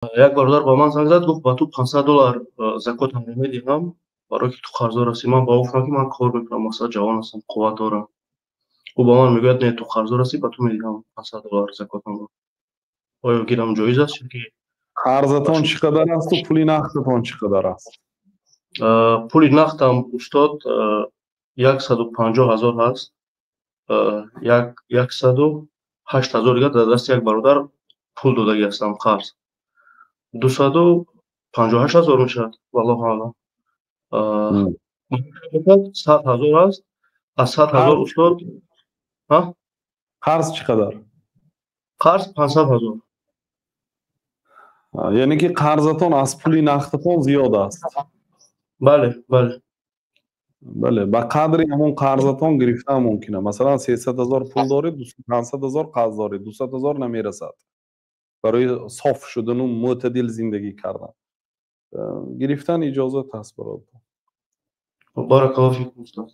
Як бародар ба ман занг зад, гуфт ба ту $500 закотам намедиҳам, барое ки ту қарздор ҳастӣ. Ман ба ӯ гуфтам ки ман кор мекунам, масалан ҷавон ҳастам, қувват дорам. Ӯ ба ман мегӯяд не, ту қарздор ҳастӣ, ба ту медиҳам $500 закотамро. Оё гирам ҷоиз аст ки қарзатон чӣ қадар асту пули нақдатон чӣ қадар аст? пули нақдам устод 150,000 ҳаст. 108,000 дига дар дасти як бародар пул додагӣ ҳастам қарз. 258,000 мешавад. Валлоҳу аълам. 100,000 аст. Аз 100,000 устод қарз чӣ қадар? қарз 500,000. яъне ки қарзатон аз пули нақдатон зиёд аст. Бале, бале. бале, ба қадри ҳамон қарзатон гирифтан мумкин аст. Масалан 300,000 пул доред, 500,000 қарз доред, 200,000 намерасад. барои соф шудану мӯътадил зиндагӣ кардан гирифтан иҷозат ҳаст бародар. Баракаллоҳ фикум устод.